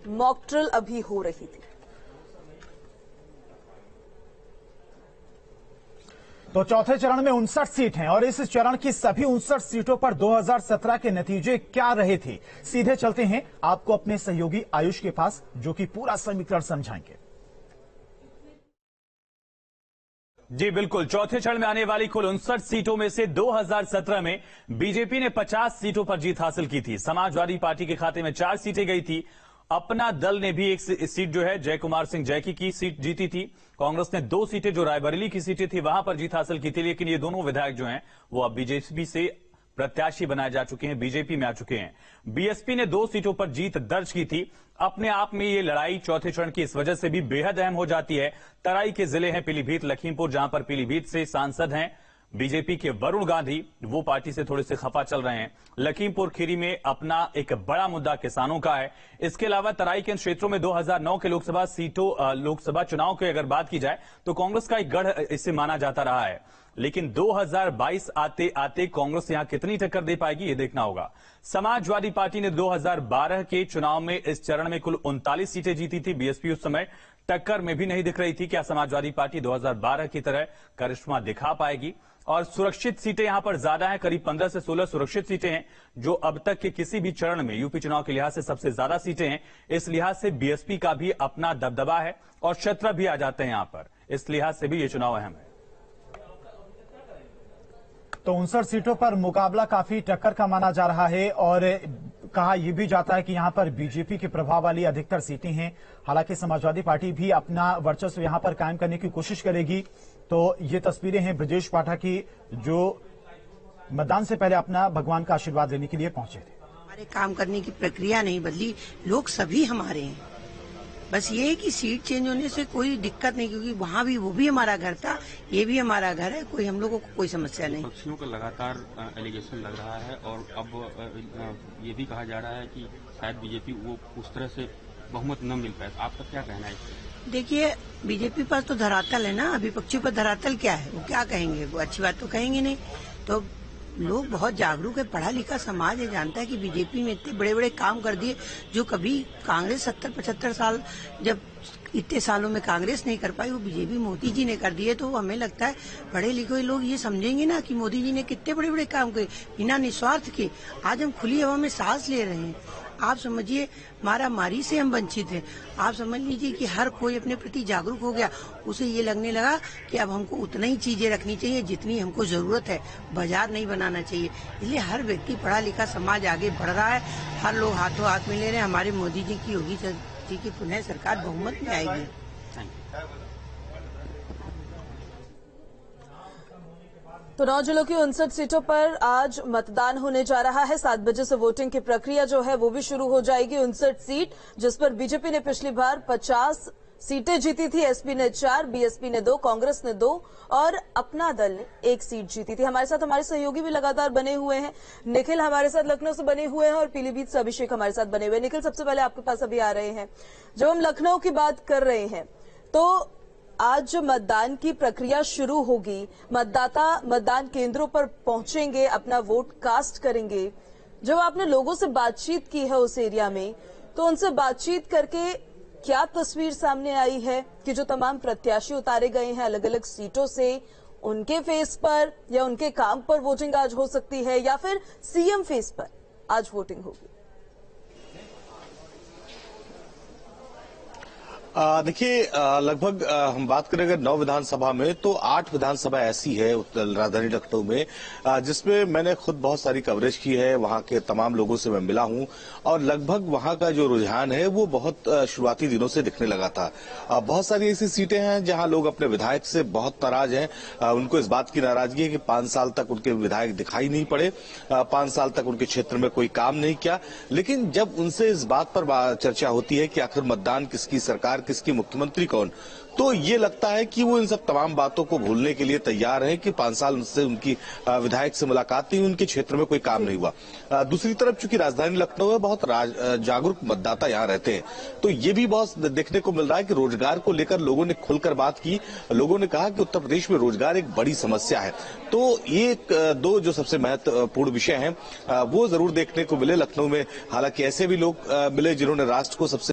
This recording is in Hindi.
मॉक ड्रिल अभी हो रही थी। तो चौथे चरण में 59 सीट हैं और इस चरण की सभी 59 सीटों पर 2017 के नतीजे क्या रहे थे, सीधे चलते हैं आपको अपने सहयोगी आयुष के पास, जो कि पूरा समीकरण समझाएंगे। जी बिल्कुल, चौथे चरण में आने वाली कुल 59 सीटों में से 2017 में बीजेपी ने 50 सीटों पर जीत हासिल की थी। समाजवादी पार्टी के खाते में 4 सीटें गई थी। अपना दल ने भी एक सीट जो है जय कुमार सिंह जैकी की सीट जीती थी। कांग्रेस ने 2 सीटें जो रायबरेली की सीटें थी वहां पर जीत हासिल की थी, लेकिन ये दोनों विधायक जो हैं वो अब बीजेपी से प्रत्याशी बनाए जा चुके हैं, बीजेपी में आ चुके हैं। बीएसपी ने 2 सीटों पर जीत दर्ज की थी। अपने आप में ये लड़ाई चौथे चरण की इस वजह से भी बेहद अहम हो जाती है। तराई के जिले हैं पीलीभीत, लखीमपुर, जहां पर पीलीभीत से सांसद हैं बीजेपी के वरुण गांधी, वो पार्टी से थोड़े से खफा चल रहे हैं। लखीमपुर खीरी में अपना एक बड़ा मुद्दा किसानों का है। इसके अलावा तराई के क्षेत्रों में 2009 के लोकसभा चुनाव की अगर बात की जाए तो कांग्रेस का एक गढ़ इसे माना जाता रहा है, लेकिन 2022 आते आते कांग्रेस यहां कितनी टक्कर दे पाएगी ये देखना होगा। समाजवादी पार्टी ने 2012 के चुनाव में इस चरण में कुल 39 सीटें जीती थी। बीएसपी उस समय टक्कर में भी नहीं दिख रही थी। क्या समाजवादी पार्टी 2012 की तरह करिश्मा दिखा पाएगी? और सुरक्षित सीटें यहां पर ज्यादा हैं, करीब 15 से 16 सुरक्षित सीटें हैं, जो अब तक के किसी भी चरण में यूपी चुनाव के लिहाज से सबसे ज्यादा सीटें हैं। इस लिहाज से बीएसपी का भी अपना दबदबा है और क्षेत्र भी आ जाते हैं यहां पर। इस लिहाज से भी ये चुनाव अहम है। तो 59 सीटों पर मुकाबला काफी टक्कर का माना जा रहा है और कहा यह भी जाता है कि यहां पर बीजेपी के प्रभाव वाली अधिकतर सीटें हैं। हालांकि समाजवादी पार्टी भी अपना वर्चस्व यहां पर कायम करने की कोशिश करेगी। तो ये तस्वीरें हैं ब्रजेश पाठक की, जो मतदान से पहले अपना भगवान का आशीर्वाद लेने के लिए पहुंचे थे। हमारे काम करने की प्रक्रिया नहीं बदली, लोग सभी हमारे हैं। बस ये है कि सीट चेंज होने से कोई दिक्कत नहीं, क्योंकि वहाँ भी वो भी हमारा घर था, ये भी हमारा घर है, कोई हम लोगों को कोई समस्या नहीं। पक्षियों का लगातार एलिगेशन लग रहा है और अब ये भी कहा जा रहा है कि शायद बीजेपी वो उस तरह से बहुमत न मिल पाए। आपका क्या कहना है? देखिए, बीजेपी पास तो धरातल है ना, विपक्षियों पर धरातल क्या है? वो क्या कहेंगे? वो अच्छी बात तो कहेंगे नहीं। तो लोग बहुत जागरूक है, पढ़ा लिखा समाज है, जानता है कि बीजेपी में इतने बड़े बड़े काम कर दिए जो कभी कांग्रेस 70-75 साल, जब इतने सालों में कांग्रेस नहीं कर पाई, वो बीजेपी मोदी जी ने कर दिए। तो हमें लगता है पढ़े लिखे लोग ये समझेंगे ना कि मोदी जी ने कितने बड़े बड़े काम किए बिना निस्वार्थ के। आज हम खुली हवा में सांस ले रहे हैं। आप समझिए, मारा मारी से हम वंचित हैं। आप समझ लीजिए कि हर कोई अपने प्रति जागरूक हो गया। उसे ये लगने लगा कि अब हमको उतना ही चीजें रखनी चाहिए जितनी हमको जरूरत है, बाजार नहीं बनाना चाहिए। इसलिए हर व्यक्ति, पढ़ा लिखा समाज आगे बढ़ रहा है। हर लोग हाथों हाथ में ले रहे हैं। हमारे मोदी जी की, योगी जी की पुनः सरकार बहुमत में आएगी। तो 9 जिलों की 59 सीटों पर आज मतदान होने जा रहा है। 7 बजे से वोटिंग की प्रक्रिया जो है वो भी शुरू हो जाएगी। 59 सीट, जिस पर बीजेपी ने पिछली बार 50 सीटें जीती थी, एसपी ने 4, बीएसपी ने 2, कांग्रेस ने 2 और अपना दल ने 1 सीट जीती थी। हमारे साथ हमारे सहयोगी भी लगातार बने हुए हैं। निखिल हमारे साथ लखनऊ से बने हुए हैं और पीलीभीत से अभिषेक हमारे साथ बने हुए हैं। निखिल, सबसे पहले आपके पास अभी आ रहे हैं। जब हम लखनऊ की बात कर रहे हैं तो आज मतदान की प्रक्रिया शुरू होगी। मतदाता मतदान केंद्रों पर पहुंचेंगे, अपना वोट कास्ट करेंगे। जब आपने लोगों से बातचीत की है उस एरिया में, तो उनसे बातचीत करके क्या तस्वीर सामने आई है कि जो तमाम प्रत्याशी उतारे गए हैं अलग अलग सीटों से, उनके फेस पर या उनके काम पर वोटिंग आज हो सकती है या फिर सीएम फेस पर आज वोटिंग होगी? देखिए, लगभग हम बात करें अगर 9 विधानसभा में, तो 8 विधानसभा ऐसी है राजधानी लखनऊ में जिसमें मैंने खुद बहुत सारी कवरेज की है। वहां के तमाम लोगों से मैं मिला हूं और लगभग वहां का जो रुझान है वो बहुत शुरुआती दिनों से दिखने लगा था। बहुत सारी ऐसी सीटें हैं जहां लोग अपने विधायक से बहुत नाराज हैं। उनको इस बात की नाराजगी है कि 5 साल तक उनके विधायक दिखाई नहीं पड़े, 5 साल तक उनके क्षेत्र में कोई काम नहीं किया। लेकिन जब उनसे इस बात पर चर्चा होती है कि आखिर मतदान किसकी, सरकार किसकी, मुख्यमंत्री कौन, तो ये लगता है कि वो इन सब तमाम बातों को भूलने के लिए तैयार है कि 5 साल उनसे उनकी विधायक से मुलाकात नहीं, उनके क्षेत्र में कोई काम नहीं हुआ। दूसरी तरफ चूंकि राजधानी लखनऊ में बहुत जागरूक मतदाता यहाँ रहते हैं, तो ये भी बहुत देखने को मिल रहा है कि रोजगार को लेकर लोगों ने खुलकर बात की। लोगों ने कहा कि उत्तर प्रदेश में रोजगार एक बड़ी समस्या है। तो ये 2 जो सबसे महत्वपूर्ण विषय हैं वो जरूर देखने को मिले लखनऊ में। हालांकि ऐसे भी लोग मिले जिन्होंने राष्ट्र को सबसे